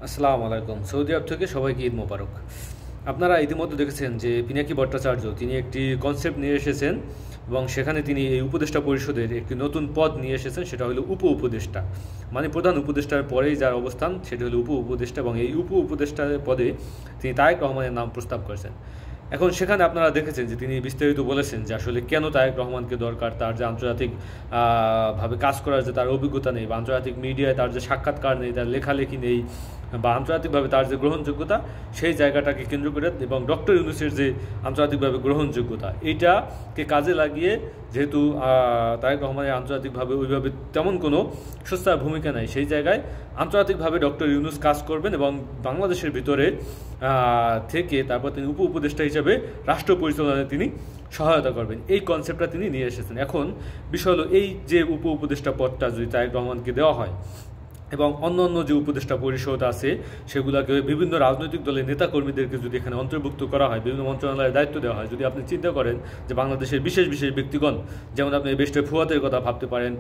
আসসালামু আলাইকুম। সৌদি আরব থেকে সবাইকে ঈদ মোবারক। আপনারা ইতিমধ্যে দেখেছেন যে পিনাকি ভট্টাচার্য তিনি একটি কনসেপ্ট নিয়ে এসেছেন এবং সেখানে তিনি এই উপদেষ্টা পরিষদের একটি নতুন পদ নিয়ে এসেছেন, সেটা হলো উপ উপদেষ্টা। মানে প্রধান উপদেষ্টার পরেই যার অবস্থান সেটা হলো উপ উপদেষ্টা, এবং এই উপ উপদেষ্টার পদে তিনি তারেক রহমানের নাম প্রস্তাব করেছেন। এখন সেখানে আপনারা দেখেছেন যে তিনি বিস্তারিত বলেছেন যে আসলে কেন তারেক রহমানকে দরকার, তার যে আন্তর্জাতিক ভাবে কাজ করার যে তার অভিজ্ঞতা নেই, বা আন্তর্জাতিক মিডিয়ায় তার যে সাক্ষাৎকার নেই, তার লেখালেখি নেই, বা আন্তর্জাতিকভাবে তার যে গ্রহণযোগ্যতা সেই জায়গাটাকে কেন্দ্র করে, এবং ডক্টর ইউনূসের যে আন্তর্জাতিকভাবে গ্রহণযোগ্যতা এইটাকে কাজে লাগিয়ে, যেহেতু তারেক রহমানের আন্তর্জাতিকভাবে ওইভাবে তেমন কোনো সস্তার ভূমিকা নাই, সেই জায়গায় আন্তর্জাতিকভাবে ডক্টর ইউনূস কাজ করবেন এবং বাংলাদেশের ভিতরে থেকে তারপর তিনি উপ উপদেষ্টা হিসেবে রাষ্ট্র পরিচালনায় তিনি সহায়তা করবেন। এই কনসেপ্টটা তিনি নিয়ে এসেছেন। এখন বিষয় হলো, এই যে উপ উপদেষ্টা পদটা যদি তারেক রহমানকে দেওয়া হয় এবং অন্য অন্য যে উপদেষ্টা পরিষদ আছে সেগুলোকে বিভিন্ন রাজনৈতিক দলের নেতাকর্মীদেরকে যদি এখানে অন্তর্ভুক্ত করা হয়, বিভিন্ন মন্ত্রণালয়ের দায়িত্ব দেওয়া হয়, যদি আপনি চিন্তা করেন যে বাংলাদেশের বিশেষ বিশেষ ব্যক্তিগণ, যেমন আপনি বেস্টের ফুয়াদের কথা ভাবতে পারেন,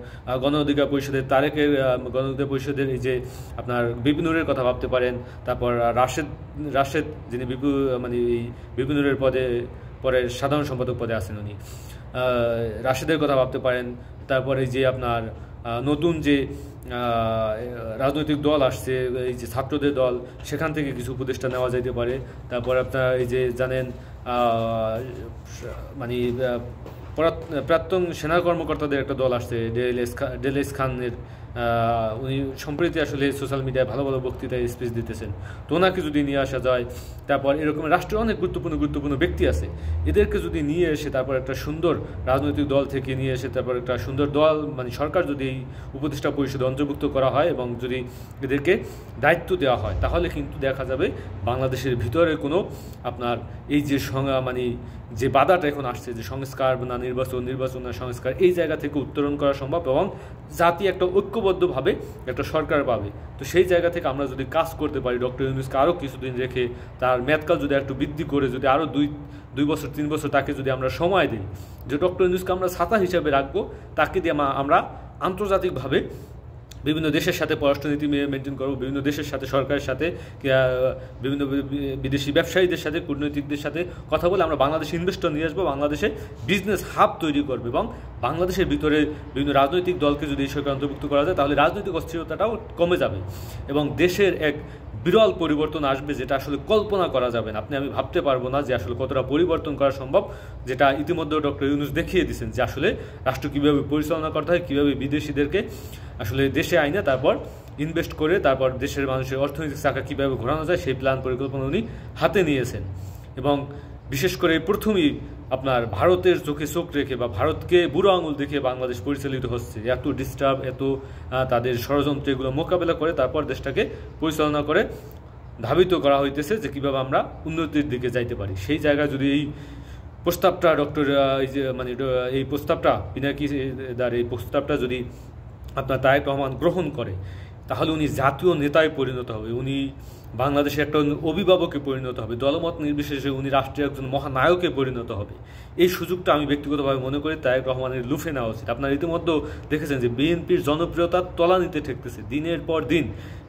গণ অধিকার পরিষদের তারেকের, গণ অধিকার পরিষদের এই যে আপনার বিপিনুরের কথা ভাবতে পারেন, তারপর রাশেদ যিনি মানে এই বিপিনুরের পদে পরে সাধারণ সম্পাদক পদে আছেন উনি, রাশেদের কথা ভাবতে পারেন। তারপরে যে আপনার নতুন যে রাজনৈতিক দল আসছে, এই যে ছাত্রদের দল, সেখান থেকে কিছু উপদেষ্টা নেওয়া যাইতে পারে। তারপর আপনার এই যে জানেন মানে প্রাক্তন সেনা কর্মকর্তাদের একটা দল আসছে, ডেলেস খানের, উনি সম্প্রতি আসলে সোশ্যাল মিডিয়ায় ভালো ভালো বক্তৃতায় স্পিচ দিতেছেন, তো ওনাকে যদি নিয়ে আসা যায়। তারপর এরকম রাষ্ট্রের অনেক গুরুত্বপূর্ণ ব্যক্তি আছে, এদেরকে যদি নিয়ে এসে তারপর একটা সুন্দর রাজনৈতিক দল থেকে নিয়ে এসে তারপর একটা সুন্দর দল, মানে সরকার যদি এই উপদেষ্টা পরিষদে অন্তর্ভুক্ত করা হয় এবং যদি এদেরকে দায়িত্ব দেওয়া হয়, তাহলে কিন্তু দেখা যাবে বাংলাদেশের ভিতরে কোনো আপনার এই যে মানে যে বাধাটা এখন আসছে, যে সংস্কার না নির্বাচন না সংস্কার, এই জায়গা থেকে উত্তরণ করা সম্ভব এবং জাতি একটা ঐক্যবদ্ধভাবে একটা সরকার পাবে। তো সেই জায়গা থেকে আমরা যদি কাজ করতে পারি, ডক্টর ইউনূসকে আরও কিছুদিন রেখে তার মেয়াদকাল যদি একটু বৃদ্ধি করে, যদি আরও দুই বছর 3 বছর তাকে যদি আমরা সময় দিই, যে ডক্টর ইউনূসকে আমরা ছাতা হিসাবে রাখবো, তাকে দিয়ে আমরা আন্তর্জাতিকভাবে বিভিন্ন দেশের সাথে পররাষ্ট্রনীতি মেনটেন করবো, বিভিন্ন দেশের সাথে সরকারের সাথে, বিভিন্ন বিদেশি ব্যবসায়ীদের সাথে, কূটনৈতিকদের সাথে কথা বলে আমরা বাংলাদেশে ইনভেস্টর নিয়ে আসবো, বাংলাদেশে বিজনেস হাব তৈরি করবে, এবং বাংলাদেশের ভিতরে বিভিন্ন রাজনৈতিক দলকে যদি এই সরকার অন্তর্ভুক্ত করা যায়, তাহলে রাজনৈতিক অস্থিরতাটাও কমে যাবে এবং দেশের এক বিরল পরিবর্তন আসবে, যেটা আসলে কল্পনা করা যাবে না। আমি ভাবতে পারবো না যে আসলে কতটা পরিবর্তন করা সম্ভব, যেটা ইতিমধ্যে ডক্টর ইউনূস দেখিয়ে দিয়েছেন যে আসলে রাষ্ট্র কীভাবে পরিচালনা করতে হয়, কীভাবে বিদেশিদেরকে আসলে দেশে আইনে তারপর ইনভেস্ট করে তারপর দেশের মানুষের অর্থনৈতিক চাকা কীভাবে ঘোরানো যায় সেই প্ল্যান পরিকল্পনা উনি হাতে নিয়েছেন। এবং বিশেষ করে প্রথমেই আপনার ভারতের চোখে চোখ রেখে বা ভারতকে বুড়ো আঙুল দেখে বাংলাদেশ পরিচালিত হচ্ছে, এত ডিস্টার্ব, এত তাদের ষড়যন্ত্র, এগুলো মোকাবেলা করে তারপর দেশটাকে পরিচালনা করে ধাবিত করা হইতেছে যে কীভাবে আমরা উন্নতির দিকে যাইতে পারি। সেই জায়গায় যদি এই প্রস্তাবটা ডক্টর এই যে মানে এই প্রস্তাবটা পিনাকি এই প্রস্তাবটা যদি আপনার তারেক রহমান গ্রহণ করে, তাহলে উনি জাতীয় নেতায় পরিণত হবে, উনি বাংলাদেশের একটা অভিভাবকে পরিণত হবে, দলমত নির্বিশেষে উনি রাষ্ট্রের একজন মহানায়কে পরিণত হবে। এই সুযোগটা আমি ব্যক্তিগতভাবে মনে করি তারেক রহমানের লুফে নেওয়া উচিত। আপনারা ইতিমধ্যে দেখেছেন যে বিএনপির জনপ্রিয়তা তলানিতে ঠেকতেছে দিনের পর দিন।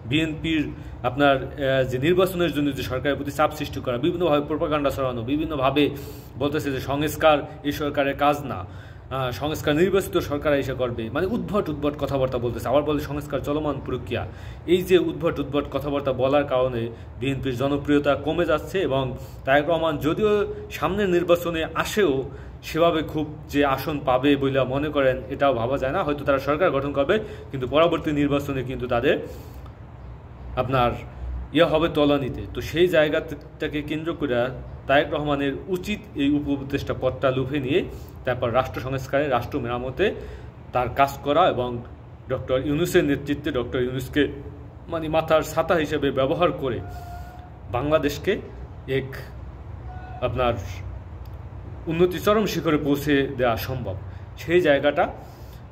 বিএনপির আপনার যে নির্বাচনের জন্য যে সরকারের প্রতি চাপ সৃষ্টি করা, বিভিন্নভাবে প্রোপাগান্ডা ছড়ানো, বিভিন্নভাবে বলতেছে যে সংস্কার এই সরকারের কাজ না, সংস্কার নির্বাচিত সরকার এসে করবে, মানে উদ্ভট কথাবার্তা বলতেছে, আবার বলে সংস্কার চলমান প্রক্রিয়া। এই যে উদ্ভট কথাবার্তা বলার কারণে বিএনপির জনপ্রিয়তা কমে যাচ্ছে এবং তারেক রহমান যদিও সামনের নির্বাচনে আসেও সেভাবে খুব যে আসন পাবে বলে মনে করেন এটাও ভাবা যায় না। হয়তো তারা সরকার গঠন করবে, কিন্তু পরবর্তী নির্বাচনে কিন্তু তাদের আপনার হবে তলানিতে। তো সেই জায়গাটাকে কেন্দ্র করে তারেক রহমানের উচিত এই উপদেষ্টা পদটা লুফে নিয়ে তারপর রাষ্ট্র সংস্কারে, রাষ্ট্র মেরামতে তার কাজ করা এবং ডক্টর ইউনূসের নেতৃত্বে ডক্টর ইউনূসকে মানে মাথার ছাতা হিসেবে ব্যবহার করে বাংলাদেশকে এক আপনার উন্নতি চরম শিখরে পৌঁছে দেওয়া সম্ভব। সেই জায়গাটা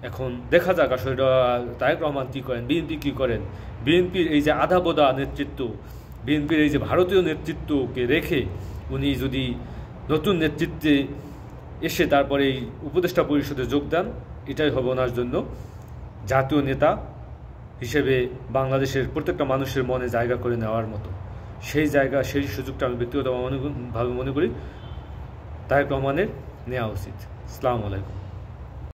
এখন দেখা যাক আসলে তারেক রহমান কী করেন, বিএনপি কী করেন। বিএনপির এই যে আধাবোধা নেতৃত্ব, বিএনপির এই যে ভারতীয় নেতৃত্বকে রেখে উনি যদি নতুন নেতৃত্বে এসে তারপরে এই উপদেষ্টা পরিষদে যোগ দেন, এটাই হবে ওনার জন্য জাতীয় নেতা হিসেবে বাংলাদেশের প্রত্যেকটা মানুষের মনে জায়গা করে নেওয়ার মতো সেই জায়গা, সেই সুযোগটা আমি ব্যক্তিগতভাবে মনে করি তারেক রহমানের নেওয়া উচিত। আসসালামু আলাইকুম।